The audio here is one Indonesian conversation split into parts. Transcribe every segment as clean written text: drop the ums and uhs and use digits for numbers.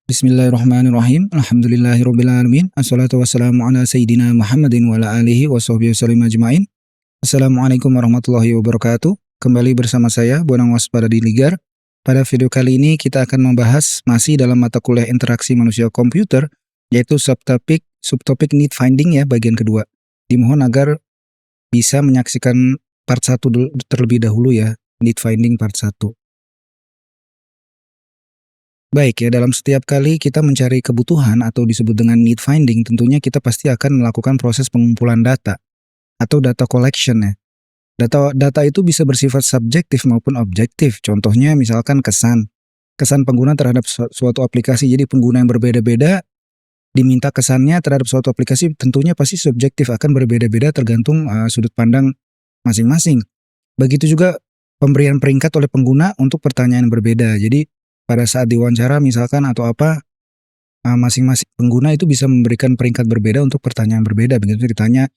Bismillahirrahmanirrahim. Alhamdulillahirrabbilalamin. Assalatu wassalamu ala sayyidina Muhammadin wa ala alihi wa sahbihi wasallim ajma'in. Assalamualaikum warahmatullahi wabarakatuh. Kembali bersama saya, Bonang Waspada di Ligar. Pada video kali ini kita akan membahas masih dalam mata kuliah interaksi manusia komputer, yaitu subtopik need finding ya, bagian kedua. Dimohon agar bisa menyaksikan part 1 terlebih dahulu ya, need finding part 1. Baik ya, dalam setiap kali kita mencari kebutuhan atau disebut dengan need finding, tentunya kita pasti akan melakukan proses pengumpulan data atau data collection ya. Data itu bisa bersifat subjektif maupun objektif. Contohnya misalkan kesan pengguna terhadap suatu aplikasi. Jadi pengguna yang berbeda-beda diminta kesannya terhadap suatu aplikasi, tentunya pasti subjektif, akan berbeda-beda tergantung sudut pandang masing-masing. Begitu juga pemberian peringkat oleh pengguna untuk pertanyaan yang berbeda. Jadi pada saat diwawancara misalkan atau apa, masing-masing pengguna itu bisa memberikan peringkat berbeda untuk pertanyaan berbeda. Begitu ditanya,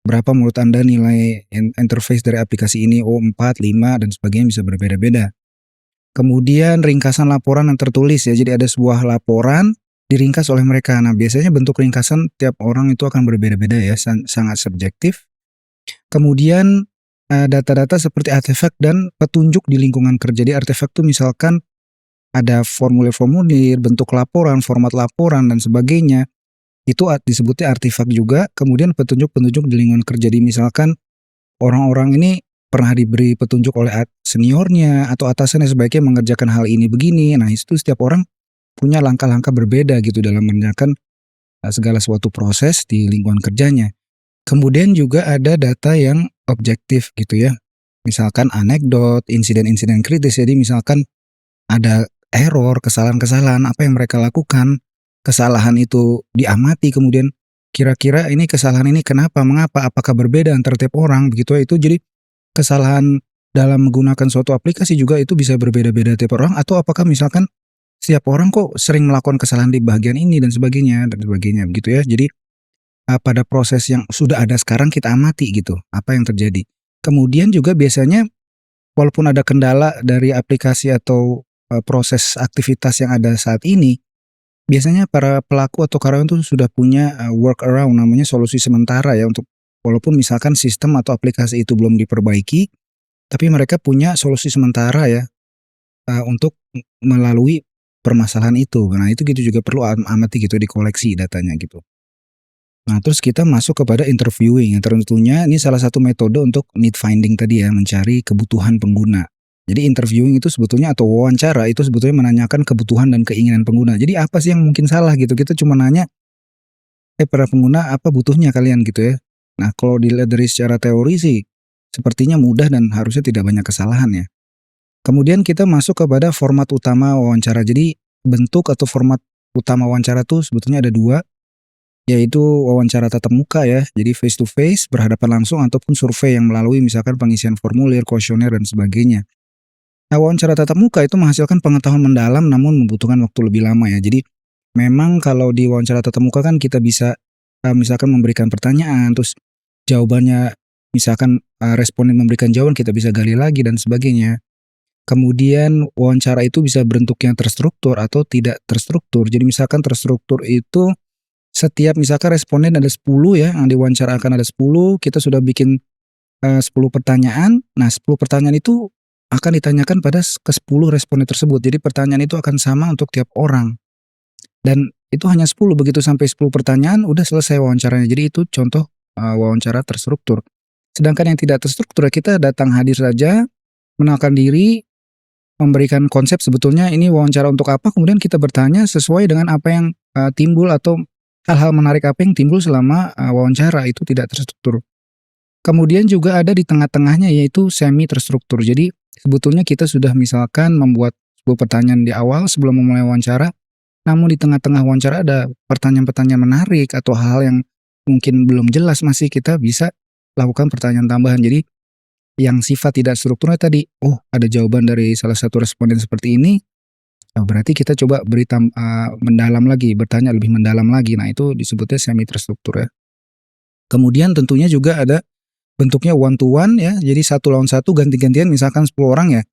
berapa menurut Anda nilai interface dari aplikasi ini? Oh 4, 5, dan sebagainya, bisa berbeda-beda. Kemudian ringkasan laporan yang tertulis ya, jadi ada sebuah laporan diringkas oleh mereka. Nah biasanya bentuk ringkasan tiap orang itu akan berbeda-beda ya, sangat subjektif. Kemudian data-data seperti artefak dan petunjuk di lingkungan kerja. Jadi artefak itu misalkan ada formulir-formulir, bentuk laporan, format laporan, dan sebagainya. Itu disebutnya artefak juga. Kemudian petunjuk-petunjuk di lingkungan kerja. Jadi misalkan orang-orang ini pernah diberi petunjuk oleh seniornya atau atasannya sebaiknya mengerjakan hal ini begini. Nah itu setiap orang punya langkah-langkah berbeda gitu dalam mengerjakan segala suatu proses di lingkungan kerjanya. Kemudian juga ada data yang objektif gitu ya. Misalkan anekdot, insiden-insiden kritis. Jadi misalkan ada error, kesalahan-kesalahan, apa yang mereka lakukan, kesalahan itu diamati, kemudian kira-kira ini kesalahan ini kenapa, mengapa, apakah berbeda antar tiap orang, begitu ya. Itu jadi kesalahan dalam menggunakan suatu aplikasi juga itu bisa berbeda-beda tiap orang, atau apakah misalkan setiap orang kok sering melakukan kesalahan di bagian ini dan sebagainya begitu ya. Jadi pada proses yang sudah ada sekarang kita amati gitu, apa yang terjadi. Kemudian juga biasanya walaupun ada kendala dari aplikasi atau proses aktivitas yang ada saat ini, biasanya para pelaku atau karyawan itu sudah punya workaround, namanya solusi sementara ya, untuk walaupun misalkan sistem atau aplikasi itu belum diperbaiki, tapi mereka punya solusi sementara ya untuk melalui permasalahan itu. Nah itu gitu juga perlu amati gitu, dikoleksi datanya gitu. Nah terus kita masuk kepada interviewing. Tentunya ini salah satu metode untuk need finding tadi ya, mencari kebutuhan pengguna. Jadi interviewing itu sebetulnya atau wawancara itu sebetulnya menanyakan kebutuhan dan keinginan pengguna. Jadi apa sih yang mungkin salah gitu? Kita cuma nanya, para pengguna apa butuhnya kalian gitu ya. Nah kalau dilihat dari secara teori sih sepertinya mudah dan harusnya tidak banyak kesalahan ya. Kemudian kita masuk kepada format utama wawancara. Jadi bentuk atau format utama wawancara tuh sebetulnya ada dua, yaitu wawancara tatap muka ya. Jadi face to face, berhadapan langsung, ataupun survei yang melalui misalkan pengisian formulir, kuesioner, dan sebagainya. Nah, wawancara tatap muka itu menghasilkan pengetahuan mendalam namun membutuhkan waktu lebih lama ya. Jadi memang kalau di wawancara tatap muka kan kita bisa misalkan memberikan pertanyaan, terus jawabannya misalkan responden memberikan jawaban, kita bisa gali lagi dan sebagainya. Kemudian wawancara itu bisa bentuk yang terstruktur atau tidak terstruktur. Jadi misalkan terstruktur itu setiap misalkan responden ada 10 ya, yang diwawancara akan ada 10, kita sudah bikin 10 pertanyaan. Nah 10 pertanyaan itu akan ditanyakan pada ke-10 responden tersebut. Jadi pertanyaan itu akan sama untuk tiap orang. Dan itu hanya 10, begitu sampai 10 pertanyaan udah selesai wawancaranya. Jadi itu contoh wawancara terstruktur. Sedangkan yang tidak terstruktur, kita datang hadir saja, mengenalkan diri, memberikan konsep sebetulnya ini wawancara untuk apa, kemudian kita bertanya sesuai dengan apa yang timbul atau hal-hal menarik apa yang timbul selama wawancara. Itu tidak terstruktur. Kemudian juga ada di tengah-tengahnya, yaitu semi terstruktur. Jadi sebetulnya kita sudah misalkan membuat sebuah pertanyaan di awal sebelum memulai wawancara, namun di tengah-tengah wawancara ada pertanyaan-pertanyaan menarik atau hal yang mungkin belum jelas, masih kita bisa lakukan pertanyaan tambahan. Jadi yang sifat tidak strukturnya tadi, oh ada jawaban dari salah satu responden seperti ini, berarti kita coba beri mendalam lagi, bertanya lebih mendalam lagi. Nah itu disebutnya semi terstruktur ya. Kemudian tentunya juga ada bentuknya one to one ya, jadi 1 lawan 1 ganti-gantian, misalkan 10 orang ya.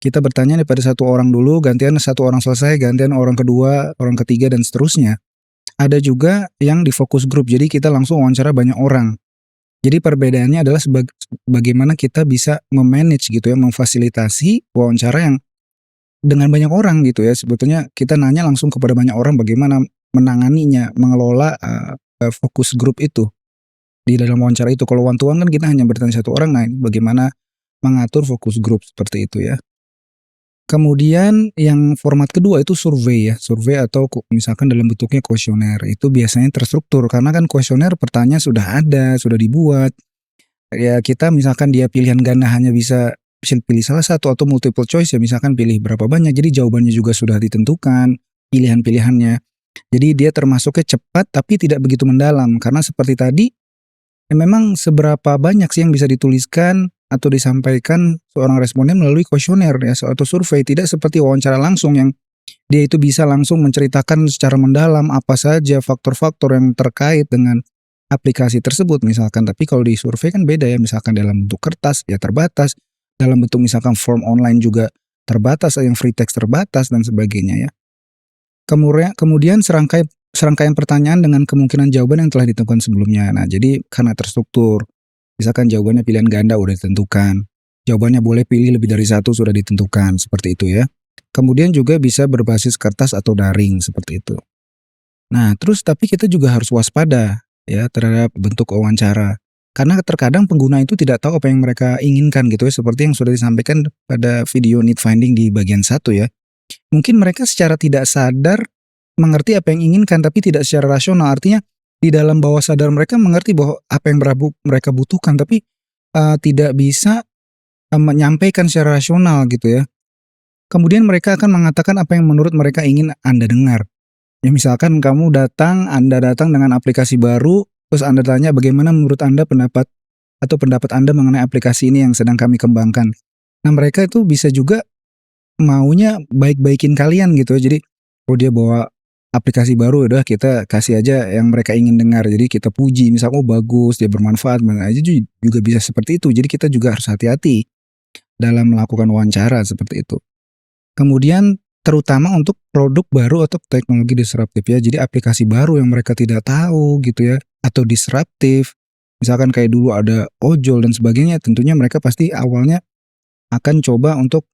Kita bertanya nih pada satu orang dulu, gantian satu orang selesai, gantian orang kedua, orang ketiga, dan seterusnya. Ada juga yang di fokus grup, jadi kita langsung wawancara banyak orang. Jadi perbedaannya adalah bagaimana kita bisa memanage gitu ya, memfasilitasi wawancara yang dengan banyak orang gitu ya. Sebetulnya kita nanya langsung kepada banyak orang bagaimana menanganinya, mengelola fokus grup itu di dalam wawancara itu. Kalau one to one kan kita hanya bertanya satu orang, nah bagaimana mengatur fokus grup seperti itu ya. Kemudian yang format kedua itu survei ya, survei atau misalkan dalam bentuknya kuesioner. Itu biasanya terstruktur karena kan kuesioner pertanyaan sudah ada, sudah dibuat. Ya kita misalkan dia pilihan ganda hanya bisa pilih salah satu atau multiple choice ya, misalkan pilih berapa banyak, jadi jawabannya juga sudah ditentukan, pilihan-pilihannya. Jadi dia termasuknya cepat tapi tidak begitu mendalam karena seperti tadi, ya memang seberapa banyak sih yang bisa dituliskan atau disampaikan seorang responden melalui kuesioner ya atau survei, tidak seperti wawancara langsung yang dia itu bisa langsung menceritakan secara mendalam apa saja faktor-faktor yang terkait dengan aplikasi tersebut misalkan. Tapi kalau di survei kan beda ya, misalkan dalam bentuk kertas ya terbatas, dalam bentuk misalkan form online juga terbatas, yang free text terbatas dan sebagainya ya. Kemudian serangkaian pertanyaan dengan kemungkinan jawaban yang telah ditentukan sebelumnya. Nah, jadi karena terstruktur, misalkan jawabannya pilihan ganda udah ditentukan, jawabannya boleh pilih lebih dari satu sudah ditentukan, seperti itu ya. Kemudian juga bisa berbasis kertas atau daring, seperti itu. Nah, terus tapi kita juga harus waspada ya terhadap bentuk wawancara. Karena terkadang pengguna itu tidak tahu apa yang mereka inginkan gitu ya, seperti yang sudah disampaikan pada video need finding di bagian 1 ya. Mungkin mereka secara tidak sadar mengerti apa yang inginkan tapi tidak secara rasional. Artinya di dalam bawah sadar mereka mengerti bahwa apa yang mereka butuhkan, tapi tidak bisa menyampaikan secara rasional gitu ya. Kemudian mereka akan mengatakan apa yang menurut mereka ingin Anda dengar. Ya misalkan Anda datang dengan aplikasi baru, terus Anda tanya bagaimana menurut Anda pendapat Anda mengenai aplikasi ini yang sedang kami kembangkan. Nah mereka itu bisa juga maunya baik-baikin kalian gitu. Jadi dia bawa aplikasi baru, udah kita kasih aja yang mereka ingin dengar. Jadi kita puji, misalnya bagus, dia bermanfaat, aja juga bisa seperti itu. Jadi kita juga harus hati-hati dalam melakukan wawancara seperti itu. Kemudian terutama untuk produk baru atau teknologi disruptif ya. Jadi aplikasi baru yang mereka tidak tahu gitu ya, atau disruptif. Misalkan kayak dulu ada ojol dan sebagainya, tentunya mereka pasti awalnya akan coba untuk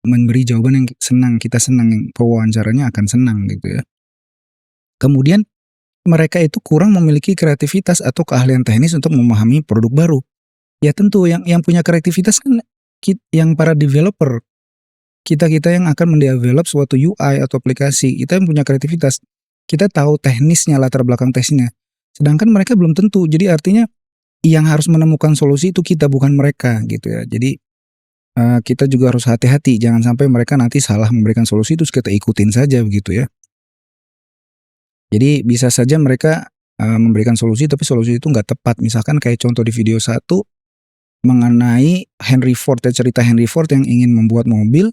memberi jawaban yang kita senang, pewawancaranya akan senang gitu ya. Kemudian mereka itu kurang memiliki kreativitas atau keahlian teknis untuk memahami produk baru. Ya tentu yang punya kreativitas kan yang para developer. Kita yang akan mendevelop suatu UI atau aplikasi, kita yang punya kreativitas. Kita tahu teknisnya, latar belakang teknisnya. Sedangkan mereka belum tentu. Jadi artinya yang harus menemukan solusi itu kita, bukan mereka gitu ya. Jadi kita juga harus hati-hati, jangan sampai mereka nanti salah memberikan solusi terus kita ikutin saja begitu ya. Jadi bisa saja mereka memberikan solusi tapi solusi itu nggak tepat. Misalkan kayak contoh di video 1 mengenai Henry Ford ya, cerita Henry Ford yang ingin membuat mobil.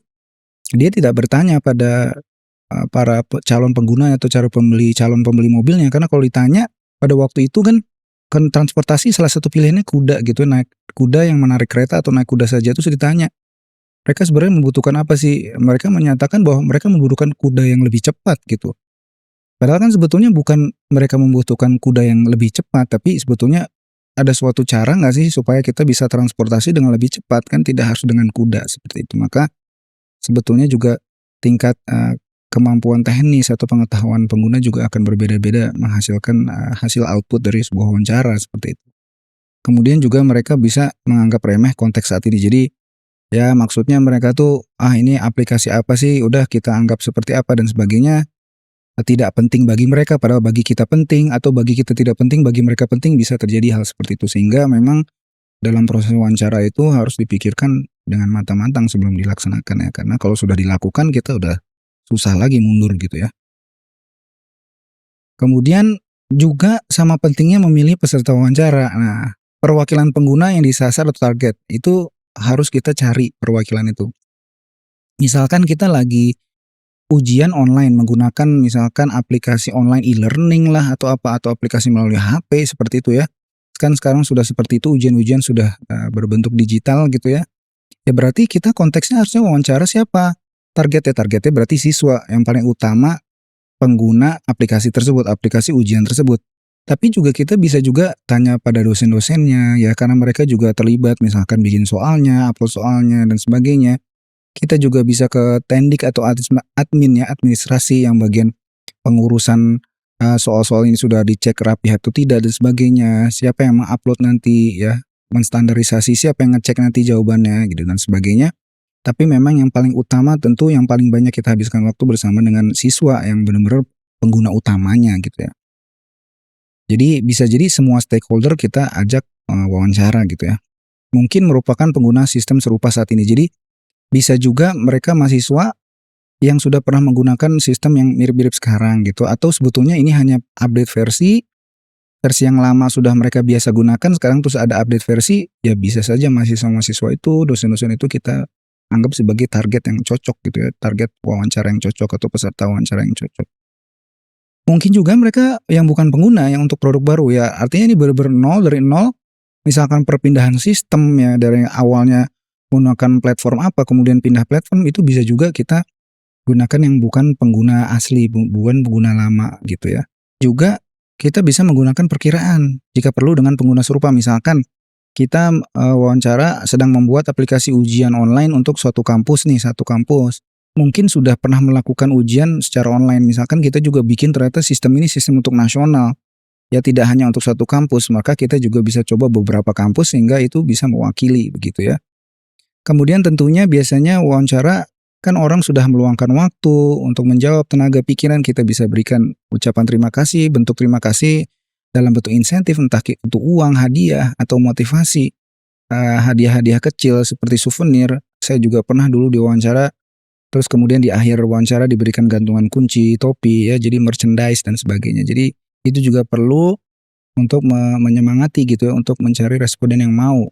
Dia tidak bertanya pada para calon pengguna atau calon pembeli mobilnya, karena kalau ditanya pada waktu itu kan transportasi salah satu pilihannya kuda gitu, naik kuda yang menarik kereta atau naik kuda saja. Terus ditanya mereka sebenarnya membutuhkan apa sih, mereka menyatakan bahwa mereka membutuhkan kuda yang lebih cepat gitu. Padahal kan sebetulnya bukan mereka membutuhkan kuda yang lebih cepat, tapi sebetulnya ada suatu cara nggak sih supaya kita bisa transportasi dengan lebih cepat, kan tidak harus dengan kuda seperti itu. Maka sebetulnya juga tingkat kemampuan teknis atau pengetahuan pengguna juga akan berbeda-beda menghasilkan hasil output dari sebuah wawancara seperti itu. Kemudian juga mereka bisa menganggap remeh konteks saat ini. Jadi ya maksudnya mereka tuh ini aplikasi apa sih, udah kita anggap seperti apa dan sebagainya. Tidak penting bagi mereka padahal bagi kita penting, atau bagi kita tidak penting bagi mereka penting, bisa terjadi hal seperti itu. Sehingga memang dalam proses wawancara itu harus dipikirkan dengan matang-matang sebelum dilaksanakan ya, karena kalau sudah dilakukan kita udah susah lagi mundur gitu ya. Kemudian juga sama pentingnya memilih peserta wawancara. Nah, perwakilan pengguna yang disasar atau target itu harus kita cari perwakilan itu. Misalkan kita lagi ujian online menggunakan misalkan aplikasi online e-learning lah atau aplikasi melalui HP seperti itu ya. Kan sekarang sudah seperti itu, ujian-ujian sudah berbentuk digital gitu ya. Ya berarti kita konteksnya harusnya wawancara siapa? Targetnya berarti siswa yang paling utama pengguna aplikasi tersebut, aplikasi ujian tersebut. Tapi juga kita bisa juga tanya pada dosen-dosennya ya karena mereka juga terlibat misalkan bikin soalnya, upload soalnya dan sebagainya. Kita juga bisa ke tendik atau admin ya, administrasi yang bagian pengurusan soal-soal ini sudah dicek rapi atau tidak dan sebagainya. Siapa yang mengupload nanti ya, menstandarisasi siapa yang ngecek nanti jawabannya gitu dan sebagainya. Tapi memang yang paling utama tentu yang paling banyak kita habiskan waktu bersama dengan siswa yang benar-benar pengguna utamanya gitu ya. Jadi bisa jadi semua stakeholder kita ajak wawancara gitu ya. Mungkin merupakan pengguna sistem serupa saat ini. Jadi bisa juga mereka mahasiswa yang sudah pernah menggunakan sistem yang mirip-mirip sekarang gitu atau sebetulnya ini hanya update versi yang lama sudah mereka biasa gunakan sekarang terus ada update versi, ya bisa saja mahasiswa-mahasiswa itu, dosen-dosen itu kita anggap sebagai target yang cocok gitu ya, target wawancara yang cocok atau peserta wawancara yang cocok. Mungkin juga mereka yang bukan pengguna yang untuk produk baru ya, artinya ini benar-benar nol dari nol, misalkan perpindahan sistem ya dari awalnya menggunakan platform apa kemudian pindah platform itu bisa juga kita gunakan yang bukan pengguna asli, bukan pengguna lama gitu ya. Juga kita bisa menggunakan perkiraan jika perlu dengan pengguna serupa misalkan kita wawancara sedang membuat aplikasi ujian online untuk suatu kampus nih, satu kampus. Mungkin sudah pernah melakukan ujian secara online, misalkan kita juga bikin ternyata sistem ini sistem untuk nasional. Ya tidak hanya untuk satu kampus, maka kita juga bisa coba beberapa kampus sehingga itu bisa mewakili begitu ya. Kemudian tentunya biasanya wawancara kan orang sudah meluangkan waktu untuk menjawab tenaga pikiran, kita bisa berikan ucapan terima kasih, bentuk terima kasih dalam bentuk insentif entah itu uang, hadiah atau motivasi. Hadiah-hadiah kecil seperti souvenir. Saya juga pernah dulu diwawancara terus kemudian di akhir wawancara diberikan gantungan kunci, topi ya, jadi merchandise dan sebagainya. Jadi itu juga perlu untuk menyemangati gitu ya, untuk mencari responden yang mau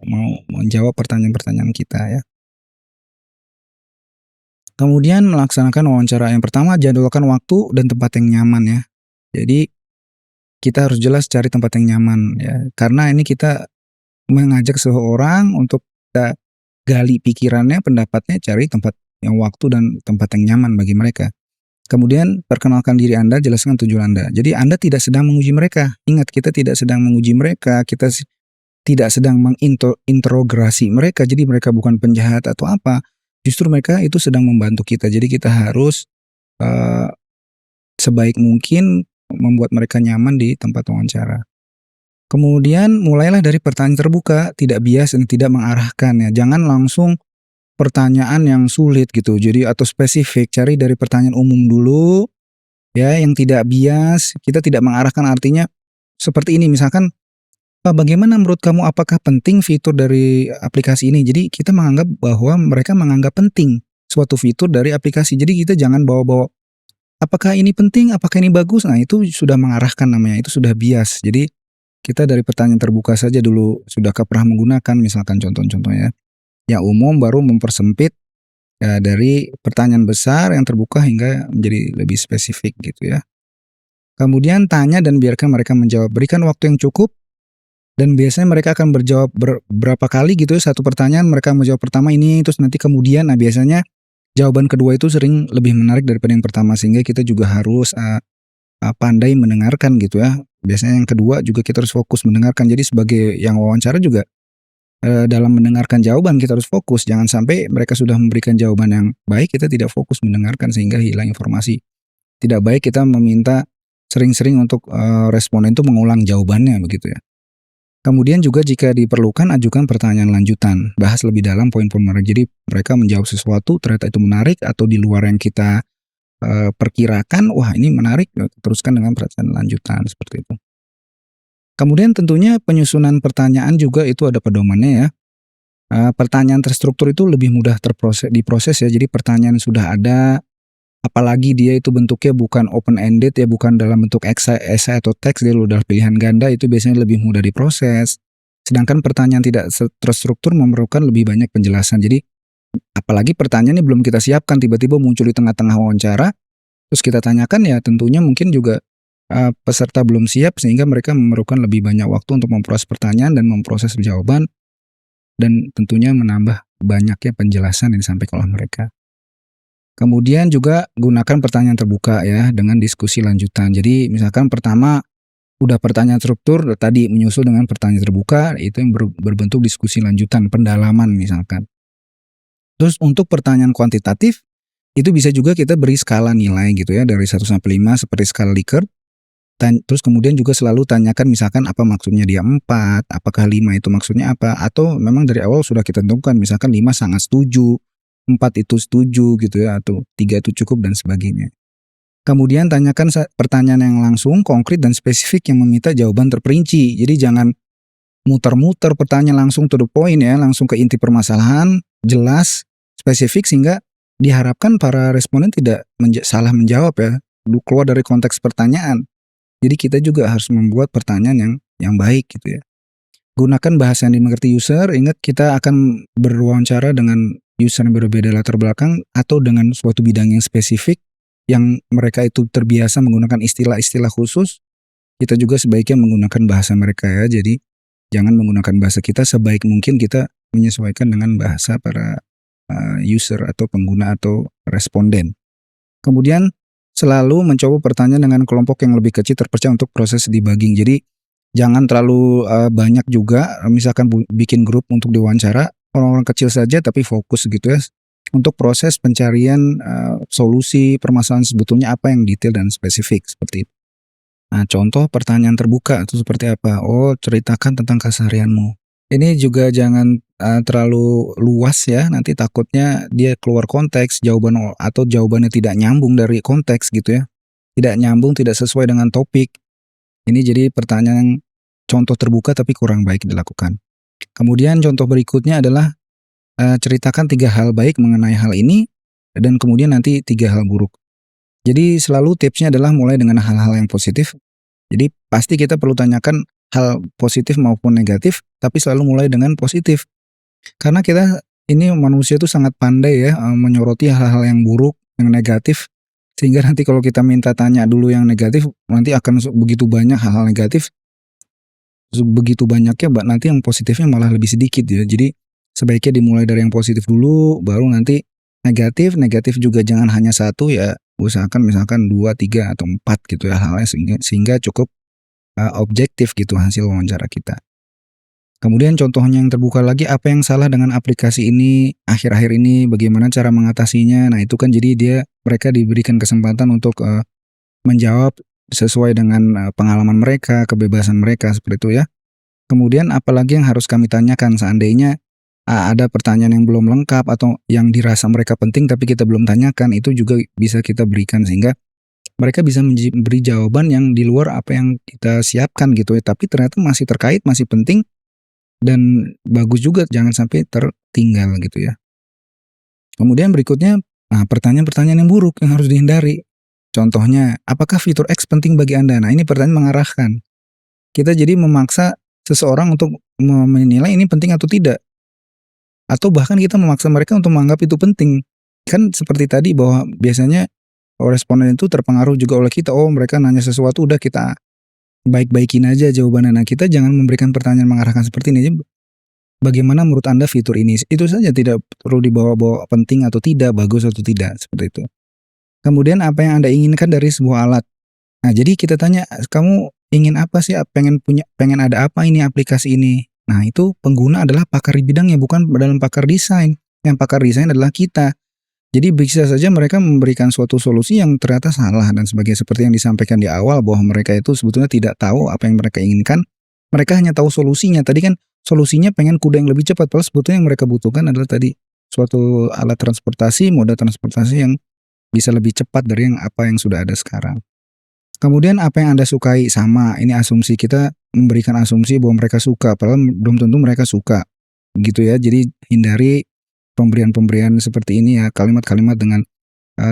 menjawab pertanyaan-pertanyaan kita ya. Kemudian melaksanakan wawancara yang pertama jadwalkan waktu dan tempat yang nyaman ya. Jadi kita harus jelas cari tempat yang nyaman ya, karena ini kita mengajak seseorang untuk kita gali pikirannya, pendapatnya, cari tempat yang waktu dan tempat yang nyaman bagi mereka. Kemudian perkenalkan diri Anda, jelaskan tujuan Anda. Jadi Anda tidak sedang menguji mereka. Ingat kita tidak sedang menguji mereka, kita tidak sedang menginterogasi mereka. Jadi mereka bukan penjahat atau apa. Justru mereka itu sedang membantu kita. Jadi kita harus sebaik mungkin membuat mereka nyaman di tempat wawancara. Kemudian mulailah dari pertanyaan terbuka, tidak bias dan tidak mengarahkan ya. Jangan langsung pertanyaan yang sulit gitu. Jadi atau spesifik, cari dari pertanyaan umum dulu ya yang tidak bias, kita tidak mengarahkan artinya seperti ini misalkan, "Pak, bagaimana menurut kamu apakah penting fitur dari aplikasi ini?" Jadi kita menganggap bahwa mereka menganggap penting suatu fitur dari aplikasi. Jadi kita jangan bawa-bawa, "Apakah ini penting? Apakah ini bagus?" Nah, itu sudah mengarahkan namanya, itu sudah bias. Jadi kita dari pertanyaan terbuka saja dulu, sudahkah pernah menggunakan misalkan contoh-contohnya. Yang umum baru mempersempit dari pertanyaan besar yang terbuka hingga menjadi lebih spesifik gitu ya. Kemudian tanya dan biarkan mereka menjawab, berikan waktu yang cukup dan biasanya mereka akan berjawab berapa kali gitu ya, satu pertanyaan mereka menjawab pertama ini terus nanti kemudian nah biasanya jawaban kedua itu sering lebih menarik daripada yang pertama sehingga kita juga harus pandai mendengarkan gitu ya. Biasanya yang kedua juga kita harus fokus mendengarkan. Jadi sebagai yang wawancara juga dalam mendengarkan jawaban kita harus fokus. Jangan sampai mereka sudah memberikan jawaban yang baik kita tidak fokus mendengarkan sehingga hilang informasi. Tidak baik kita meminta sering-sering untuk responden itu mengulang jawabannya begitu ya. Kemudian juga jika diperlukan ajukan pertanyaan lanjutan. Bahas lebih dalam poin-poin menarik. Jadi mereka menjawab sesuatu ternyata itu menarik atau di luar yang kita perkirakan, wah ini menarik, teruskan dengan pertanyaan lanjutan seperti itu. Kemudian tentunya penyusunan pertanyaan juga itu ada pedomannya ya. Pertanyaan terstruktur itu lebih mudah diproses ya. Jadi pertanyaan sudah ada, apalagi dia itu bentuknya bukan open ended ya, bukan dalam bentuk esai atau teks, dia udah pilihan ganda, itu biasanya lebih mudah diproses. Sedangkan pertanyaan tidak terstruktur memerlukan lebih banyak penjelasan. Jadi apalagi pertanyaannya belum kita siapkan, tiba-tiba muncul di tengah-tengah wawancara, terus kita tanyakan ya tentunya mungkin juga peserta belum siap sehingga mereka memerlukan lebih banyak waktu untuk memproses pertanyaan dan memproses jawaban dan tentunya menambah banyaknya penjelasan yang disampaikan oleh mereka. Kemudian juga gunakan pertanyaan terbuka ya dengan diskusi lanjutan. Jadi misalkan pertama udah pertanyaan struktur tadi menyusul dengan pertanyaan terbuka itu yang berbentuk diskusi lanjutan, pendalaman misalkan. Terus untuk pertanyaan kuantitatif itu bisa juga kita beri skala nilai gitu ya dari 1 sampai 5 seperti skala Likert. Terus kemudian juga selalu tanyakan misalkan apa maksudnya dia 4, apakah 5 itu maksudnya apa, atau memang dari awal sudah kita tentukan misalkan 5 sangat setuju, 4 itu setuju gitu ya, atau 3 itu cukup dan sebagainya. Kemudian tanyakan pertanyaan yang langsung, konkret dan spesifik yang meminta jawaban terperinci. Jadi jangan muter-muter pertanyaan, langsung to the point ya, langsung ke inti permasalahan, jelas, spesifik sehingga diharapkan para responden tidak salah menjawab ya, keluar dari konteks pertanyaan. Jadi kita juga harus membuat pertanyaan yang baik gitu ya. Gunakan bahasa yang dimengerti user, ingat kita akan berwawancara dengan user yang berbeda latar belakang atau dengan suatu bidang yang spesifik yang mereka itu terbiasa menggunakan istilah-istilah khusus. Kita juga sebaiknya menggunakan bahasa mereka ya, jadi jangan menggunakan bahasa kita, sebaik mungkin kita menyesuaikan dengan bahasa para user atau pengguna atau responden. Kemudian selalu mencoba pertanyaan dengan kelompok yang lebih kecil terpercaya untuk proses debugging. Jadi jangan terlalu banyak juga, misalkan bikin grup untuk diwawancara, orang-orang kecil saja tapi fokus gitu ya untuk proses pencarian solusi permasalahan sebetulnya apa yang detail dan spesifik seperti itu. Nah, contoh pertanyaan terbuka itu seperti apa? Oh, ceritakan tentang keseharianmu. Ini juga jangan terlalu luas ya, nanti takutnya dia keluar konteks atau jawabannya tidak nyambung dari konteks gitu ya. Tidak nyambung, tidak sesuai dengan topik. Ini jadi pertanyaan contoh terbuka tapi kurang baik dilakukan. Kemudian contoh berikutnya adalah ceritakan 3 hal baik mengenai hal ini dan kemudian nanti 3 hal buruk. Jadi selalu tipsnya adalah mulai dengan hal-hal yang positif. Jadi pasti kita perlu tanyakan hal positif maupun negatif, tapi selalu mulai dengan positif. Karena kita ini manusia itu sangat pandai ya menyoroti hal-hal yang buruk, yang negatif, sehingga nanti kalau kita minta tanya dulu yang negatif, nanti akan begitu banyak hal-hal negatif, begitu banyaknya nanti yang positifnya malah lebih sedikit ya. Jadi sebaiknya dimulai dari yang positif dulu, baru nanti negatif juga jangan hanya satu ya, usahakan misalkan 2, 3 atau 4 gitu ya hal-halnya sehingga cukup objektif gitu hasil wawancara kita. Kemudian contohnya yang terbuka lagi, apa yang salah dengan aplikasi ini akhir-akhir ini, bagaimana cara mengatasinya. Nah itu kan jadi mereka diberikan kesempatan untuk menjawab sesuai dengan pengalaman mereka, kebebasan mereka seperti itu ya. Kemudian apalagi yang harus kami tanyakan seandainya ada pertanyaan yang belum lengkap atau yang dirasa mereka penting tapi kita belum tanyakan, itu juga bisa kita berikan sehingga mereka bisa memberi jawaban yang di luar apa yang kita siapkan gitu ya, tapi ternyata masih terkait, masih penting dan bagus juga, jangan sampai tertinggal gitu ya. Kemudian berikutnya, pertanyaan-pertanyaan yang buruk yang harus dihindari. Contohnya, apakah fitur X penting bagi Anda? Nah ini pertanyaan mengarahkan. Kita jadi memaksa seseorang untuk menilai ini penting atau tidak. Atau bahkan kita memaksa mereka untuk menganggap itu penting. Kan seperti tadi bahwa biasanya responden itu terpengaruh juga oleh kita. Oh mereka nanya sesuatu, udah kita baik-baikin aja jawabannya. Nah kita jangan memberikan pertanyaan mengarahkan seperti ini. Bagaimana menurut Anda fitur ini? Itu saja, tidak perlu dibawa-bawa penting atau tidak, bagus atau tidak, seperti itu. Kemudian apa yang Anda inginkan dari sebuah alat? Nah jadi kita tanya, kamu ingin apa sih? Pengen ada apa ini aplikasi ini? Nah itu pengguna adalah pakar di bidangnya, bukan dalam pakar desain. Yang pakar desain adalah kita. Jadi bisa saja mereka memberikan suatu solusi yang ternyata salah dan sebagainya, seperti yang disampaikan di awal bahwa mereka itu sebetulnya tidak tahu apa yang mereka inginkan. Mereka hanya tahu solusinya. Tadi kan solusinya pengen kuda yang lebih cepat, padahal sebetulnya yang mereka butuhkan adalah tadi suatu alat transportasi, moda transportasi yang bisa lebih cepat dari apa yang sudah ada sekarang. Kemudian apa yang Anda sukai, sama, ini asumsi, kita memberikan asumsi bahwa mereka suka, padahal belum tentu mereka suka. Gitu ya, jadi hindari pemberian-pemberian seperti ini ya, kalimat-kalimat dengan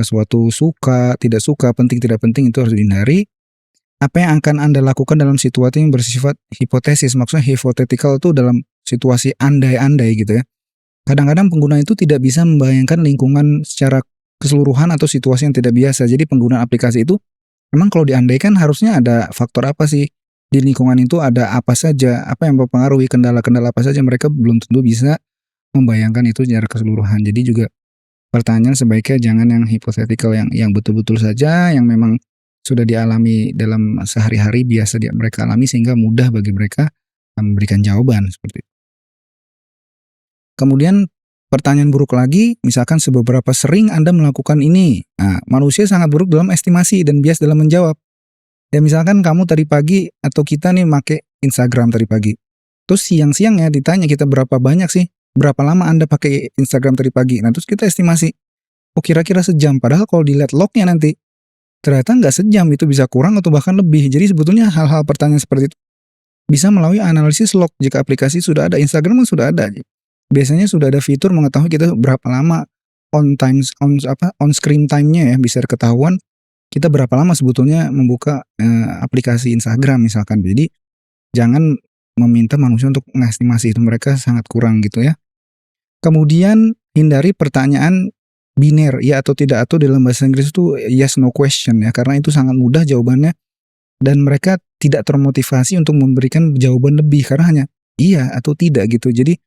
suatu suka, tidak suka, penting, tidak penting, itu harus dihindari. Apa yang akan Anda lakukan dalam situasi yang bersifat hipotesis, maksudnya hypothetical itu dalam situasi andai-andai gitu ya. Kadang-kadang pengguna itu tidak bisa membayangkan lingkungan secara keseluruhan atau situasi yang tidak biasa. Jadi penggunaan aplikasi itu memang kalau diandaikan harusnya ada faktor apa sih di lingkungan itu, ada apa saja, apa yang mempengaruhi, kendala-kendala apa saja, mereka belum tentu bisa membayangkan itu secara keseluruhan. Jadi juga pertanyaan sebaiknya jangan yang hipothetical, yang betul-betul saja, yang memang sudah dialami dalam sehari-hari, biasa mereka alami sehingga mudah bagi mereka memberikan jawaban seperti itu. Kemudian pertanyaan buruk lagi, misalkan seberapa sering Anda melakukan ini? Nah, manusia sangat buruk dalam estimasi dan bias dalam menjawab. Ya misalkan kamu tadi pagi atau kita nih make Instagram tadi pagi. Terus siang-siang ya ditanya kita berapa banyak sih? Berapa lama Anda pakai Instagram tadi pagi? Nah terus kita estimasi. Oh kira-kira sejam. Padahal kalau dilihat lognya nanti ternyata nggak sejam, itu bisa kurang atau bahkan lebih. Jadi sebetulnya hal-hal pertanyaan seperti itu bisa melalui analisis log. Jika aplikasi sudah ada, Instagram kan sudah ada. Biasanya sudah ada fitur mengetahui kita berapa lama on screen time-nya ya, bisa ketahuan kita berapa lama sebetulnya membuka aplikasi Instagram misalkan. Jadi jangan meminta manusia untuk mengestimasi, itu mereka sangat kurang gitu ya. Kemudian hindari pertanyaan biner ya atau tidak, atau dalam bahasa Inggris itu yes no question ya, karena itu sangat mudah jawabannya dan mereka tidak termotivasi untuk memberikan jawaban lebih karena hanya iya atau tidak gitu. Jadi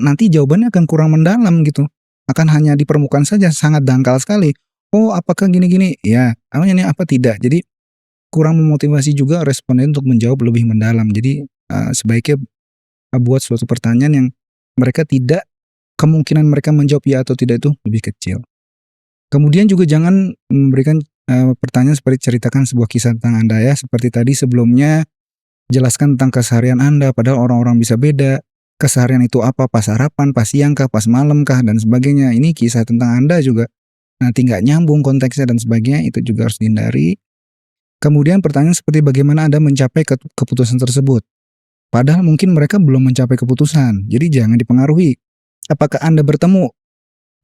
nanti jawabannya akan kurang mendalam gitu, akan hanya di permukaan saja, sangat dangkal sekali. Oh apakah gini-gini? Ya, ini apa tidak? Jadi kurang memotivasi juga responden untuk menjawab lebih mendalam. Jadi sebaiknya buat suatu pertanyaan yang mereka tidak, kemungkinan mereka menjawab ya atau tidak itu lebih kecil. Kemudian juga jangan memberikan pertanyaan seperti ceritakan sebuah kisah tentang Anda ya. Seperti tadi sebelumnya, jelaskan tentang keseharian Anda, padahal orang-orang bisa beda. Keseharian itu apa? Pas sarapan, pas siang kah, pas malam kah, dan sebagainya. Ini kisah tentang Anda juga nanti nggak nyambung konteksnya dan sebagainya, itu juga harus dihindari. Kemudian pertanyaan seperti bagaimana Anda mencapai keputusan tersebut. Padahal mungkin mereka belum mencapai keputusan, jadi jangan dipengaruhi. Apakah Anda bertemu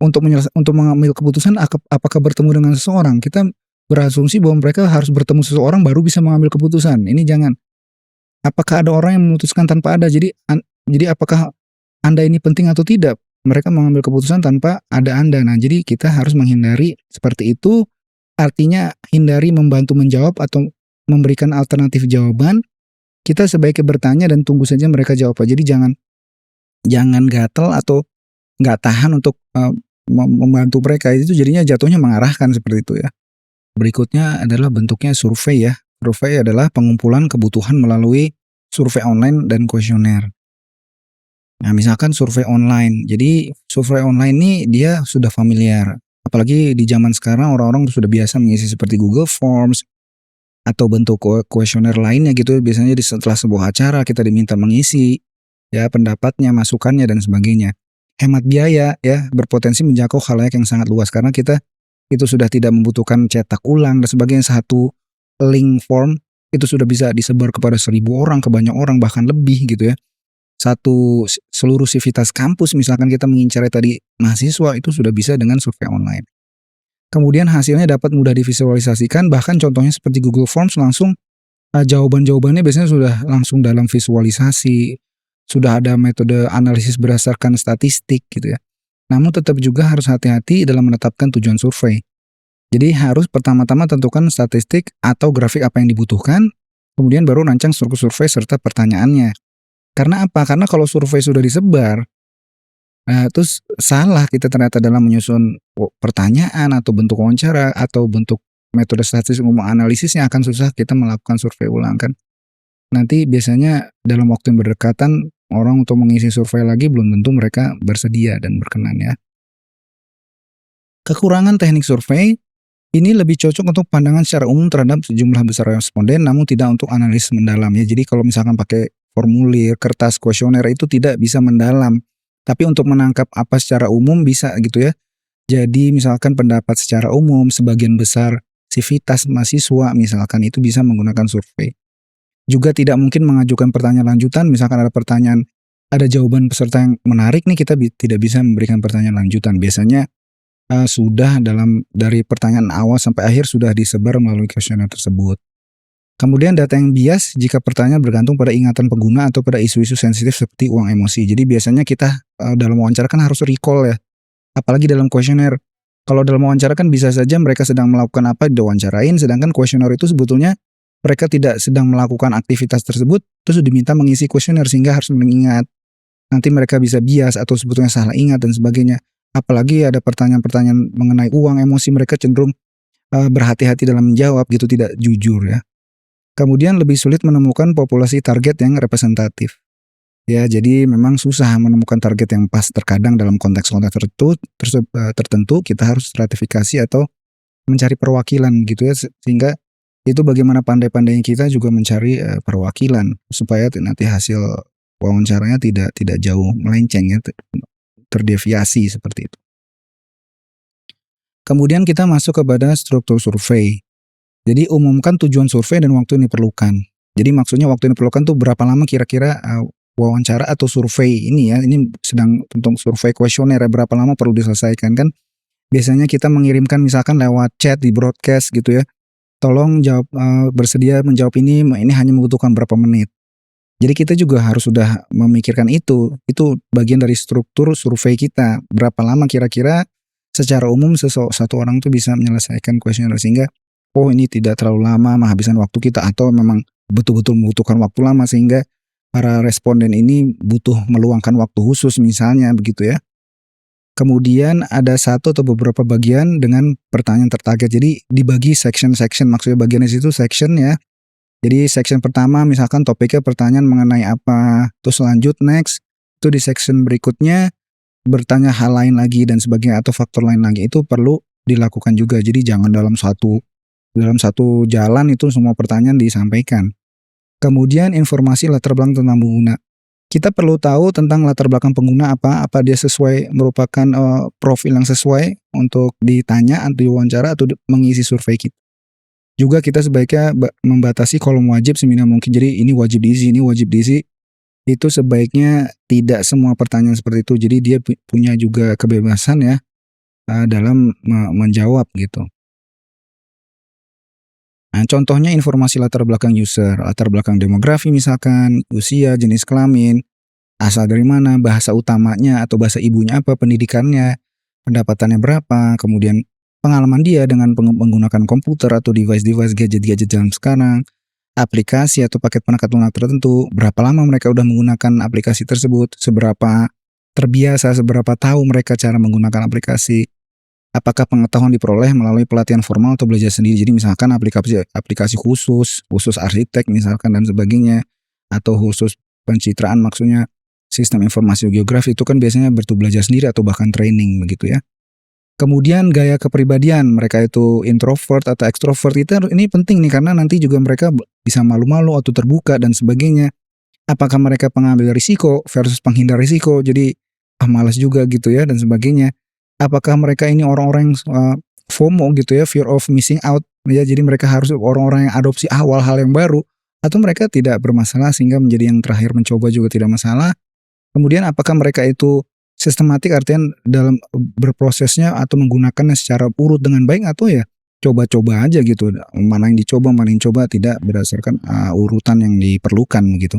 untuk mengambil keputusan, apakah bertemu dengan seseorang? Kita berasumsi bahwa mereka harus bertemu seseorang baru bisa mengambil keputusan. Ini jangan. Apakah ada orang yang memutuskan tanpa ada? Jadi apakah Anda ini penting atau tidak? Mereka mengambil keputusan tanpa ada Anda. Nah, jadi kita harus menghindari seperti itu. Artinya hindari membantu menjawab atau memberikan alternatif jawaban. Kita sebaiknya bertanya dan tunggu saja mereka jawab. Jadi jangan gatel atau nggak tahan untuk membantu mereka. Itu jadinya jatuhnya mengarahkan seperti itu ya. Berikutnya adalah bentuknya survei ya. Survei adalah pengumpulan kebutuhan melalui survei online dan kuesioner. Nah, misalkan survei online. Jadi survei online ini dia sudah familiar. Apalagi di zaman sekarang orang-orang sudah biasa mengisi seperti Google Forms atau bentuk kuesioner lainnya gitu. Biasanya setelah sebuah acara kita diminta mengisi ya pendapatnya, masukannya dan sebagainya. Hemat biaya ya, berpotensi menjangkau khalayak yang sangat luas karena kita itu sudah tidak membutuhkan cetak ulang dan sebagainya. Satu link form itu sudah bisa disebar kepada 1.000 orang, ke banyak orang, bahkan lebih gitu ya. Seluruh sivitas kampus misalkan kita mengincar tadi mahasiswa itu sudah bisa dengan survei online. Kemudian hasilnya dapat mudah divisualisasikan, bahkan contohnya seperti Google Forms langsung jawaban-jawabannya biasanya sudah langsung dalam visualisasi, sudah ada metode analisis berdasarkan statistik gitu ya. Namun tetap juga harus hati-hati dalam menetapkan tujuan survei. Jadi harus pertama-tama tentukan statistik atau grafik apa yang dibutuhkan, kemudian baru rancang struktur survei serta pertanyaannya. Karena apa? Karena kalau survei sudah disebar, terus salah kita ternyata dalam menyusun pertanyaan atau bentuk wawancara atau bentuk metode statistik analisisnya, akan susah kita melakukan survei ulang kan. Nanti biasanya dalam waktu yang berdekatan orang untuk mengisi survei lagi belum tentu mereka bersedia dan berkenan ya. Kekurangan teknik survei ini lebih cocok untuk pandangan secara umum terhadap sejumlah besar responden, namun tidak untuk analisis mendalam ya. Jadi kalau misalkan pakai formulir, kertas, kuesioner itu tidak bisa mendalam. Tapi untuk menangkap apa secara umum bisa gitu ya. Jadi misalkan pendapat secara umum, sebagian besar sivitas mahasiswa misalkan itu bisa menggunakan survei. Juga tidak mungkin mengajukan pertanyaan lanjutan, misalkan ada pertanyaan, ada jawaban peserta yang menarik nih, kita tidak bisa memberikan pertanyaan lanjutan. Biasanya sudah dari pertanyaan awal sampai akhir sudah disebar melalui kuesioner tersebut. Kemudian data yang bias jika pertanyaan bergantung pada ingatan pengguna atau pada isu-isu sensitif seperti uang emosi. Jadi biasanya kita dalam wawancara kan harus recall ya. Apalagi dalam kuesioner. Kalau dalam wawancara kan bisa saja mereka sedang melakukan apa diwawancarain, sedangkan kuesioner itu sebetulnya mereka tidak sedang melakukan aktivitas tersebut, terus diminta mengisi kuesioner sehingga harus mengingat. nanti mereka bisa bias atau sebetulnya salah ingat dan sebagainya. Apalagi ada pertanyaan-pertanyaan mengenai uang, emosi mereka cenderung berhati-hati dalam menjawab gitu, tidak jujur ya. Kemudian lebih sulit menemukan populasi target yang representatif. Ya, jadi memang susah menemukan target yang pas terkadang dalam konteks-konteks tertentu kita harus stratifikasi atau mencari perwakilan gitu ya, sehingga itu bagaimana pandai-pandainya kita juga mencari perwakilan supaya nanti hasil wawancaranya tidak jauh melenceng ya, terdeviasi seperti itu. Kemudian kita masuk kepada struktur survei. Jadi umumkan tujuan survei dan waktu yang diperlukan. Jadi maksudnya waktu yang diperlukan tuh berapa lama kira-kira wawancara atau survei ini ya, ini sedang tentang survei kuesioner ya, berapa lama perlu diselesaikan kan. Biasanya kita mengirimkan misalkan lewat chat di broadcast gitu ya. Tolong jawab, bersedia menjawab ini hanya membutuhkan berapa menit. Jadi kita juga harus sudah memikirkan itu bagian dari struktur survei kita. Berapa lama kira-kira secara umum satu orang tuh bisa menyelesaikan kuesioner sehingga ini tidak terlalu lama menghabiskan waktu kita atau memang betul-betul membutuhkan waktu lama sehingga para responden ini butuh meluangkan waktu khusus misalnya begitu ya. Kemudian ada satu atau beberapa bagian dengan pertanyaan tertarget. Jadi dibagi section-section, maksudnya bagian di situ section ya. Jadi section pertama misalkan topiknya pertanyaan mengenai apa, terus lanjut next, itu di section berikutnya bertanya hal lain lagi dan sebagainya atau faktor lain lagi, itu perlu dilakukan juga. Jadi jangan dalam satu jalan itu semua pertanyaan disampaikan. Kemudian informasi latar belakang tentang pengguna. Kita perlu tahu tentang latar belakang pengguna apa dia sesuai merupakan profil yang sesuai untuk ditanya atau diwawancara atau mengisi survei kita. Juga kita sebaiknya membatasi kolom wajib seminimal mungkin. Jadi ini wajib diisi, ini wajib diisi. Itu sebaiknya tidak semua pertanyaan seperti itu. Jadi dia punya juga kebebasan ya dalam menjawab gitu. Nah, contohnya informasi latar belakang user, latar belakang demografi misalkan, usia, jenis kelamin, asal dari mana, bahasa utamanya atau bahasa ibunya apa, pendidikannya, pendapatannya berapa, kemudian pengalaman dia dengan menggunakan komputer atau device-device gadget-gadget zaman sekarang, aplikasi atau paket perangkat lunak tertentu, berapa lama mereka udah menggunakan aplikasi tersebut, seberapa terbiasa, seberapa tahu mereka cara menggunakan aplikasi, apakah pengetahuan diperoleh melalui pelatihan formal atau belajar sendiri. Jadi misalkan aplikasi khusus arsitek misalkan dan sebagainya, atau khusus pencitraan maksudnya sistem informasi geografi itu kan biasanya belajar sendiri atau bahkan training begitu ya. Kemudian gaya kepribadian, mereka itu introvert atau extrovert, ini penting nih karena nanti juga mereka bisa malu-malu atau terbuka dan sebagainya. Apakah mereka pengambil risiko versus penghindar risiko, jadi malas juga gitu ya dan sebagainya. Apakah mereka ini orang-orang yang FOMO gitu ya, fear of missing out ya, jadi mereka harus orang-orang yang adopsi awal hal yang baru, atau mereka tidak bermasalah sehingga menjadi yang terakhir mencoba juga tidak masalah. Kemudian apakah mereka itu sistematik artinya dalam berprosesnya atau menggunakannya secara urut dengan baik atau ya coba-coba aja gitu, mana yang dicoba mana yang coba tidak berdasarkan urutan yang diperlukan gitu.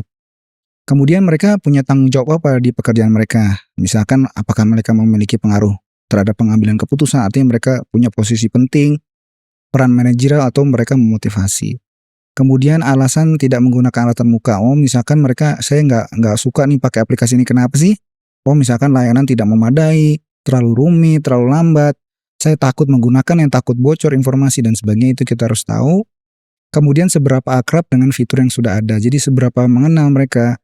Kemudian mereka punya tanggung jawab apa di pekerjaan mereka, misalkan apakah mereka memiliki pengaruh terhadap pengambilan keputusan, artinya mereka punya posisi penting, peran manajerial atau mereka memotivasi. Kemudian alasan tidak menggunakan alat muka, misalkan saya nggak suka nih pakai aplikasi ini, kenapa sih? Misalkan layanan tidak memadai, terlalu rumit, terlalu lambat, saya takut menggunakan yang takut bocor informasi dan sebagainya, itu kita harus tahu. Kemudian seberapa akrab dengan fitur yang sudah ada, jadi seberapa mengenal mereka,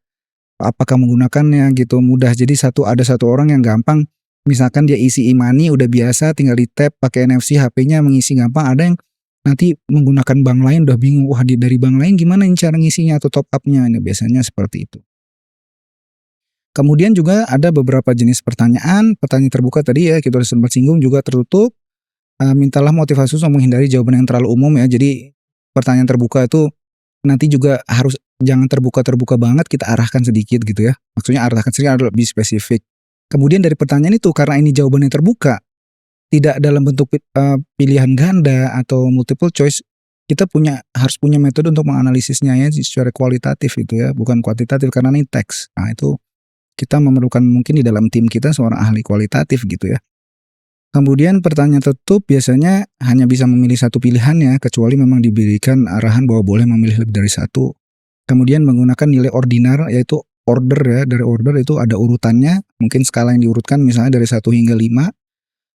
apakah menggunakannya gitu mudah. Jadi ada satu orang yang gampang, misalkan dia isi e-money udah biasa tinggal di tap pakai NFC, HP-nya mengisi gampang. Ada yang nanti menggunakan bank lain udah bingung, dari bank lain gimana cara ngisinya atau top up-nya, ini biasanya seperti itu. Kemudian juga ada beberapa jenis pertanyaan terbuka tadi ya, kita sudah sempat singgung, juga tertutup. Mintalah motivasi untuk menghindari jawaban yang terlalu umum ya. Jadi pertanyaan terbuka itu nanti juga harus jangan terbuka banget, kita arahkan sedikit gitu ya. Maksudnya arahkan sedikit adalah lebih spesifik. Kemudian dari pertanyaan itu, karena ini jawabannya terbuka, tidak dalam bentuk pilihan ganda atau multiple choice, kita harus punya metode untuk menganalisisnya ya secara kualitatif itu ya, bukan kuantitatif karena ini teks. Nah itu kita memerlukan mungkin di dalam tim kita seorang ahli kualitatif gitu ya. Kemudian pertanyaan tertutup biasanya hanya bisa memilih satu pilihan ya, kecuali memang diberikan arahan bahwa boleh memilih lebih dari satu. Kemudian menggunakan nilai ordinar, yaitu order ya, dari order itu ada urutannya, mungkin skala yang diurutkan misalnya dari 1 hingga 5.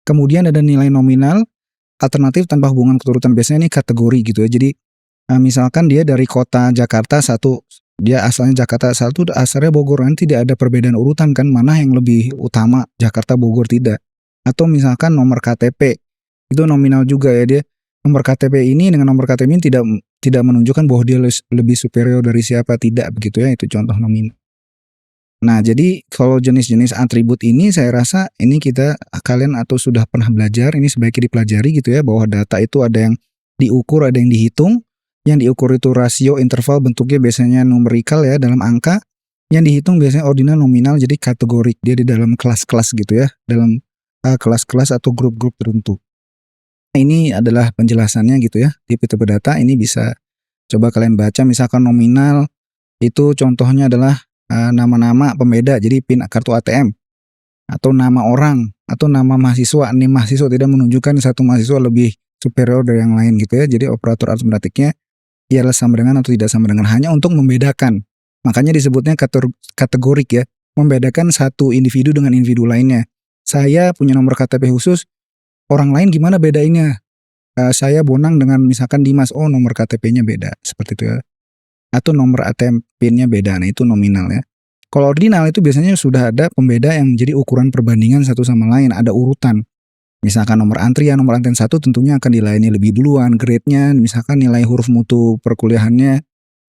Kemudian ada nilai nominal, alternatif tanpa hubungan keturutan, biasanya ini kategori gitu ya. Jadi, misalkan dia dari kota Jakarta 1, dia asalnya Jakarta 1, asalnya Bogor, kan tidak ada perbedaan urutan kan, mana yang lebih utama, Jakarta, Bogor, tidak. Atau misalkan nomor KTP, itu nominal juga ya, dia nomor KTP ini dengan nomor KTP ini tidak menunjukkan bahwa dia lebih superior dari siapa, tidak begitu ya, itu contoh nominal. Nah, jadi kalau jenis-jenis atribut ini saya rasa ini kalian atau sudah pernah belajar, ini sebaiknya dipelajari gitu ya, bahwa data itu ada yang diukur, ada yang dihitung. Yang diukur itu rasio, interval, bentuknya biasanya numerikal ya, dalam angka. Yang dihitung biasanya ordinal, nominal, jadi kategorik, dia di dalam kelas-kelas gitu ya, dalam kelas-kelas atau grup-grup tertentu. Nah, ini adalah penjelasannya gitu ya, tipe-tipe data ini bisa coba kalian baca. Misalkan nominal itu contohnya adalah nama-nama pembeda, jadi PIN kartu ATM, atau nama orang, atau nama mahasiswa. NIM mahasiswa tidak menunjukkan satu mahasiswa lebih superior dari yang lain gitu ya. Jadi operator aritmatiknya ialah sama dengan atau tidak sama dengan, hanya untuk membedakan. Makanya disebutnya kategorik ya, membedakan satu individu dengan individu lainnya. Saya punya nomor KTP khusus, orang lain gimana bedainnya? Saya Bonang dengan misalkan Dimas, oh nomor KTP-nya beda, seperti itu ya. Atau nomor ATM PIN-nya beda, nah itu nominal ya. Kalau ordinal itu biasanya sudah ada pembeda yang menjadi ukuran perbandingan satu sama lain, ada urutan. Misalkan nomor antrian 1 tentunya akan dilayani lebih duluan, grade-nya, misalkan nilai huruf mutu perkuliahannya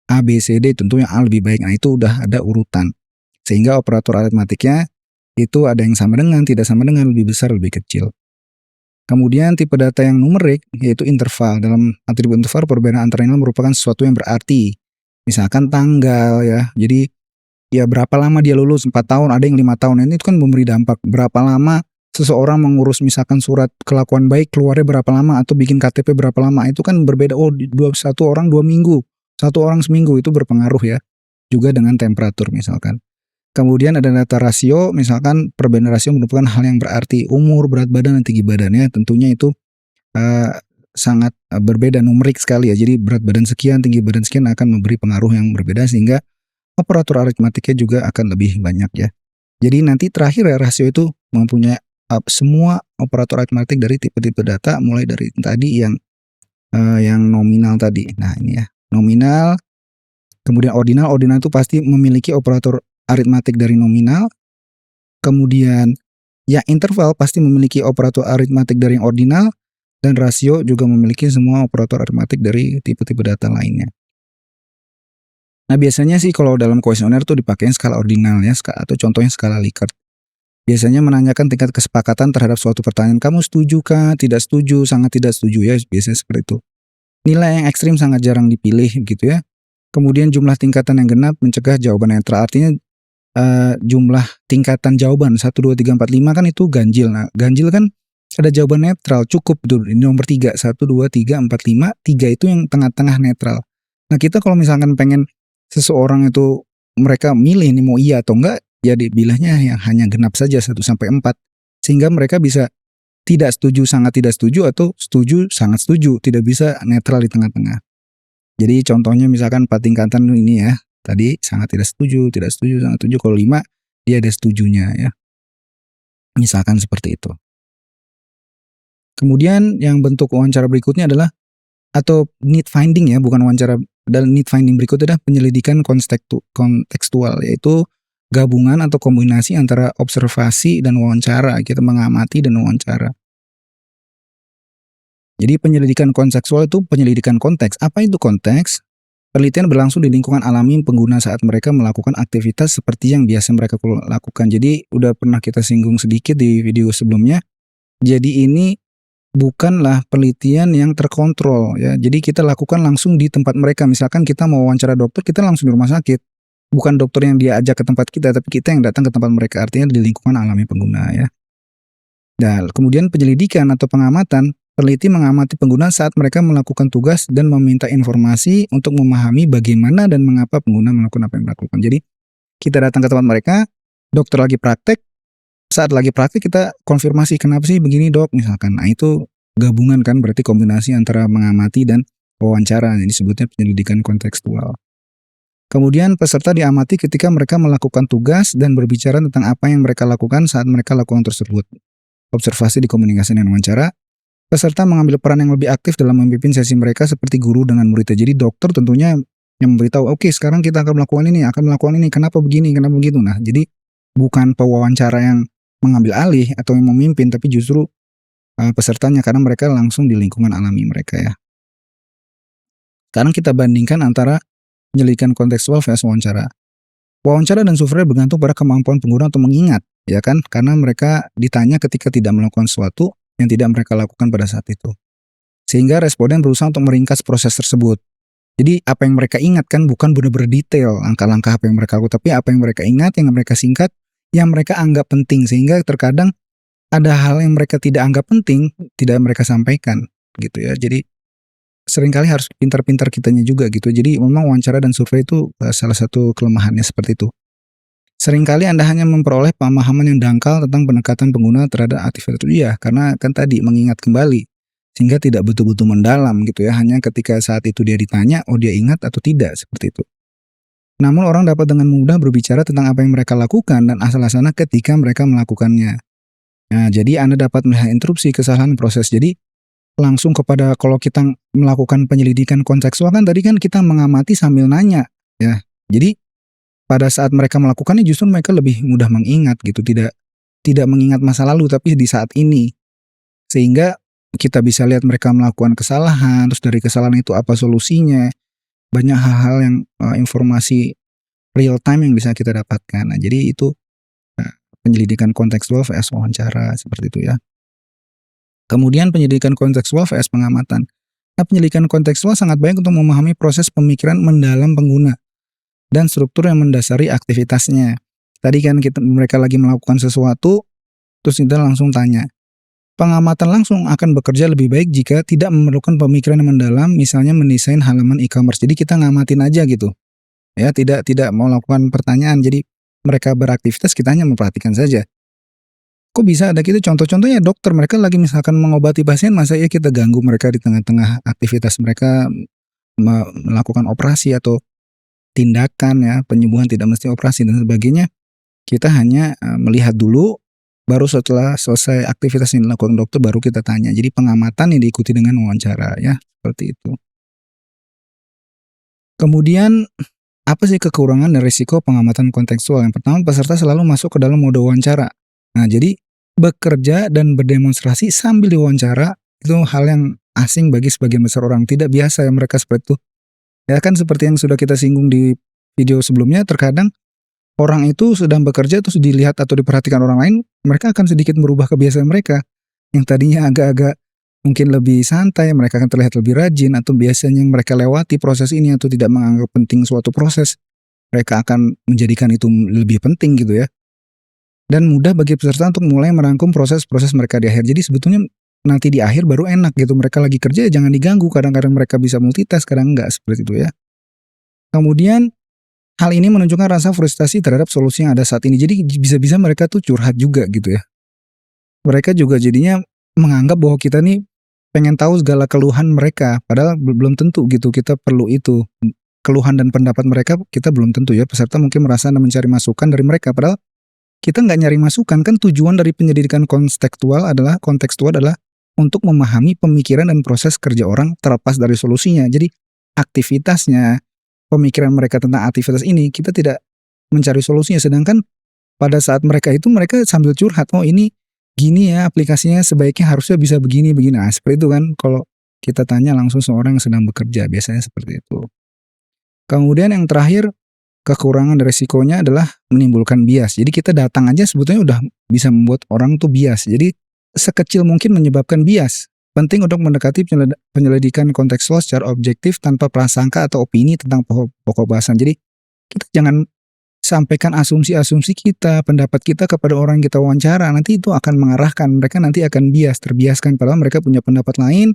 A, B, C, D, tentunya A lebih baik. Nah itu udah ada urutan. Sehingga operator aritmatiknya itu ada yang sama dengan, tidak sama dengan, lebih besar, lebih kecil. Kemudian tipe data yang numerik yaitu interval. Dalam atribut interval perbedaan antara nilai merupakan sesuatu yang berarti. Misalkan tanggal ya, jadi ya berapa lama dia lulus, 4 tahun, ada yang 5 tahun, ini itu kan memberi dampak. Berapa lama seseorang mengurus misalkan surat kelakuan baik, keluarnya berapa lama, atau bikin KTP berapa lama, itu kan berbeda. Oh, satu orang 2 minggu, satu orang seminggu, itu berpengaruh ya. Juga dengan temperatur misalkan. Kemudian ada data rasio, misalkan perbedaan rasio merupakan hal yang berarti. Umur, berat badan, dan tinggi badannya tentunya itu sangat berbeda, numerik sekali ya. Jadi berat badan sekian, tinggi badan sekian akan memberi pengaruh yang berbeda, sehingga operator aritmatiknya juga akan lebih banyak ya. Jadi nanti terakhir ya, rasio itu mempunyai semua operator aritmatik dari tipe-tipe data, mulai dari tadi yang nominal tadi. Nah ini ya, nominal, kemudian ordinal. Ordinal itu pasti memiliki operator aritmatik dari nominal. Kemudian ya interval pasti memiliki operator aritmatik dari yang ordinal. Dan rasio juga memiliki semua operator aritmatik dari tipe-tipe data lainnya. Nah biasanya sih kalau dalam kuesioner tuh dipakai skala ordinal ya, atau contohnya skala Likert. Biasanya menanyakan tingkat kesepakatan terhadap suatu pertanyaan. Kamu setuju kah? Tidak setuju, sangat tidak setuju ya, biasanya seperti itu. Nilai yang ekstrim sangat jarang dipilih gitu ya. Kemudian jumlah tingkatan yang genap mencegah jawaban netral. Artinya jumlah tingkatan jawaban 1, 2, 3, 4, 5 kan itu ganjil. Nah ganjil kan ada jawaban netral, cukup tuh. Ini nomor 3, 1, 2, 3, 4, 5, 3 itu yang tengah-tengah netral. Nah kita kalau misalkan pengen seseorang itu mereka milih nih mau iya atau enggak, ya dibilangnya yang hanya genap saja 1 sampai 4. Sehingga mereka bisa tidak setuju, sangat tidak setuju, atau setuju, sangat setuju, tidak bisa netral di tengah-tengah. Jadi contohnya misalkan 4 tingkatan ini ya, tadi sangat tidak setuju, sangat setuju. Kalau 5 dia ada setujunya ya. Misalkan seperti itu. Kemudian yang bentuk wawancara berikutnya adalah atau need finding ya, bukan wawancara. Dan need finding berikutnya adalah penyelidikan kontekstual, yaitu gabungan atau kombinasi antara observasi dan wawancara. Kita mengamati dan wawancara. Jadi penyelidikan kontekstual itu penyelidikan konteks. Apa itu konteks? Penelitian berlangsung di lingkungan alami pengguna saat mereka melakukan aktivitas seperti yang biasa mereka lakukan. Jadi udah pernah kita singgung sedikit di video sebelumnya. Jadi ini bukanlah penelitian yang terkontrol ya. Jadi kita lakukan langsung di tempat mereka. Misalkan kita mau wawancara dokter, kita langsung di rumah sakit. Bukan dokter yang dia ajak ke tempat kita, tapi kita yang datang ke tempat mereka. Artinya di lingkungan alami pengguna ya. Dan kemudian penyelidikan atau pengamatan, peneliti mengamati pengguna saat mereka melakukan tugas dan meminta informasi untuk memahami bagaimana dan mengapa pengguna melakukan apa yang dilakukan. Jadi kita datang ke tempat mereka, dokter lagi praktek. Saat lagi praktik kita konfirmasi, kenapa sih begini dok misalkan. Nah itu gabungan kan, berarti kombinasi antara mengamati dan wawancara. Ini disebutnya penyelidikan kontekstual. Kemudian peserta diamati ketika mereka melakukan tugas dan berbicara tentang apa yang mereka lakukan saat mereka lakukan tersebut. Observasi di komunikasi dan wawancara, peserta mengambil peran yang lebih aktif dalam memimpin sesi mereka seperti guru dengan muridnya. Jadi dokter tentunya yang memberitahu, oke sekarang kita akan melakukan ini, kenapa begini, kenapa begitu. Nah, jadi bukan pewawancara yang mengambil alih atau yang memimpin, tapi justru pesertanya karena mereka langsung di lingkungan alami mereka ya. Sekarang kita bandingkan antara penyelidikan kontekstual vs wawancara. Wawancara dan survei bergantung pada kemampuan pengguna untuk mengingat, ya kan? Karena mereka ditanya ketika tidak melakukan sesuatu yang tidak mereka lakukan pada saat itu. Sehingga responden berusaha untuk meringkas proses tersebut. Jadi apa yang mereka ingat kan bukan benar-benar detail langkah-langkah apa yang mereka lakukan, tapi apa yang mereka ingat, yang mereka singkat, yang mereka anggap penting. Sehingga terkadang ada hal yang mereka tidak anggap penting, tidak mereka sampaikan gitu ya. Jadi seringkali harus pintar-pintar kitanya juga gitu. Jadi memang wawancara dan survei itu salah satu kelemahannya seperti itu. Seringkali Anda hanya memperoleh pemahaman yang dangkal tentang pendekatan pengguna terhadap aktivitas itu. Iya, karena kan tadi mengingat kembali. Sehingga tidak betul-betul mendalam gitu ya. Hanya ketika saat itu dia ditanya, oh dia ingat atau tidak, seperti itu. Namun orang dapat dengan mudah berbicara tentang apa yang mereka lakukan dan asal-asalnya ketika mereka melakukannya. Nah, jadi Anda dapat melihat interupsi kesalahan proses. Jadi langsung kepada kalau kita melakukan penyelidikan kontekstual kan tadi kan kita mengamati sambil nanya ya. Jadi pada saat mereka melakukannya justru mereka lebih mudah mengingat gitu, tidak mengingat masa lalu tapi di saat ini. Sehingga kita bisa lihat mereka melakukan kesalahan, terus dari kesalahan itu apa solusinya. Banyak hal-hal yang informasi real time yang bisa kita dapatkan. Nah, jadi itu penyelidikan kontekstual vs wawancara seperti itu ya. Kemudian penyelidikan kontekstual vs pengamatan. Nah, penyelidikan kontekstual sangat baik untuk memahami proses pemikiran mendalam pengguna dan struktur yang mendasari aktivitasnya. Tadi kan mereka lagi melakukan sesuatu, terus kita langsung tanya. Pengamatan langsung akan bekerja lebih baik jika tidak memerlukan pemikiran yang mendalam, misalnya mendesain halaman e-commerce. Jadi kita ngamatin aja gitu. Ya, tidak mau lakukan pertanyaan. Jadi mereka beraktivitas, kita hanya memperhatikan saja. Kok bisa ada gitu? Contoh-contohnya dokter, mereka lagi misalkan mengobati pasien, masa ya kita ganggu mereka di tengah-tengah aktivitas mereka melakukan operasi atau tindakan ya, penyembuhan tidak mesti operasi dan sebagainya. Kita hanya melihat dulu, baru setelah selesai aktivitas yang dilakukan dokter baru kita tanya. Jadi pengamatan yang diikuti dengan wawancara ya, seperti itu. Kemudian apa sih kekurangan dan risiko pengamatan kontekstual? Yang pertama, peserta selalu masuk ke dalam mode wawancara. Nah, jadi bekerja dan berdemonstrasi sambil diwawancara itu hal yang asing bagi sebagian besar orang. Tidak biasa ya mereka seperti itu. Ya kan seperti yang sudah kita singgung di video sebelumnya, terkadang orang itu sedang bekerja terus dilihat atau diperhatikan orang lain, mereka akan sedikit merubah kebiasaan mereka. Yang tadinya agak-agak mungkin lebih santai, mereka akan terlihat lebih rajin, atau biasanya yang mereka lewati proses ini atau tidak menganggap penting suatu proses, mereka akan menjadikan itu lebih penting gitu ya. Dan mudah bagi peserta untuk mulai merangkum proses-proses mereka di akhir. Jadi sebetulnya nanti di akhir baru enak gitu. Mereka lagi kerja jangan diganggu. Kadang-kadang mereka bisa multitask, kadang enggak seperti itu ya. Kemudian hal ini menunjukkan rasa frustasi terhadap solusi yang ada saat ini. Jadi bisa-bisa mereka tuh curhat juga gitu ya. Mereka juga jadinya menganggap bahwa kita nih pengen tahu segala keluhan mereka. Padahal belum tentu gitu kita perlu itu. Keluhan dan pendapat mereka kita belum tentu ya. Peserta mungkin merasa Anda mencari masukan dari mereka. Padahal kita nggak nyari masukan, kan tujuan dari penyelidikan kontekstual adalah untuk memahami pemikiran dan proses kerja orang terlepas dari solusinya. Jadi aktivitasnya, pemikiran mereka tentang aktivitas ini, kita tidak mencari solusinya. Sedangkan pada saat mereka sambil curhat, oh ini gini ya aplikasinya sebaiknya harusnya bisa begini-begini. Nah seperti itu kan kalau kita tanya langsung seorang yang sedang bekerja, biasanya seperti itu. Kemudian yang terakhir, kekurangan dan resikonya adalah menimbulkan bias. Jadi kita datang aja sebetulnya udah bisa membuat orang tuh bias. Jadi sekecil mungkin menyebabkan bias. Penting untuk mendekati penyelidikan kontekstual secara objektif tanpa prasangka atau opini tentang pokok bahasan. Jadi kita jangan sampaikan asumsi-asumsi kita, pendapat kita kepada orang yang kita wawancara. Nanti itu akan mengarahkan, mereka nanti akan terbiaskan. Padahal mereka punya pendapat lain,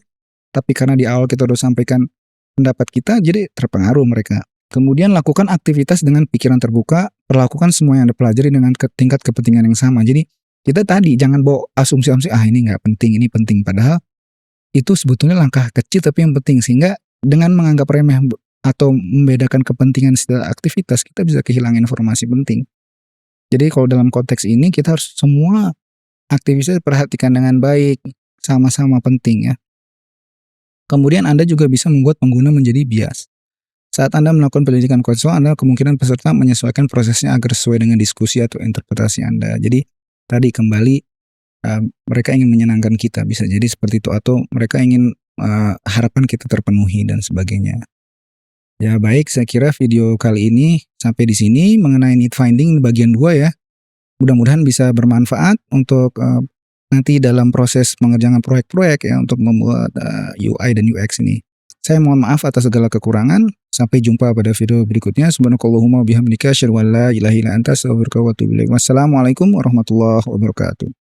tapi karena di awal kita udah sampaikan pendapat kita, jadi terpengaruh mereka. Kemudian lakukan aktivitas dengan pikiran terbuka, perlakukan semua yang Anda pelajari dengan tingkat kepentingan yang sama. Jadi kita tadi jangan bawa asumsi-asumsi, ini nggak penting, ini penting. Padahal itu sebetulnya langkah kecil tapi yang penting. Sehingga dengan menganggap remeh atau membedakan kepentingan setiap aktivitas, kita bisa kehilangan informasi penting. Jadi kalau dalam konteks ini kita harus semua aktivitas perhatikan dengan baik, sama-sama penting ya. Kemudian Anda juga bisa membuat pengguna menjadi bias. Saat Anda melakukan pendidikan konseling, Anda kemungkinan peserta menyesuaikan prosesnya agar sesuai dengan diskusi atau interpretasi Anda. Jadi tadi kembali mereka ingin menyenangkan kita, bisa jadi seperti itu, atau mereka ingin harapan kita terpenuhi dan sebagainya. Ya baik, saya kira video kali ini sampai di sini mengenai need finding bagian 2 ya. Mudah-mudahan bisa bermanfaat untuk nanti dalam proses mengerjakan proyek-proyek ya untuk membuat UI dan UX ini. Saya mohon maaf atas segala kekurangan. Sampai jumpa pada video berikutnya. Subhanakallahumma bihamdika asyhadu an la ilaha illa anta astaghfiruka wa atubu ilaik. Wassalamualaikum warahmatullahi wabarakatuh.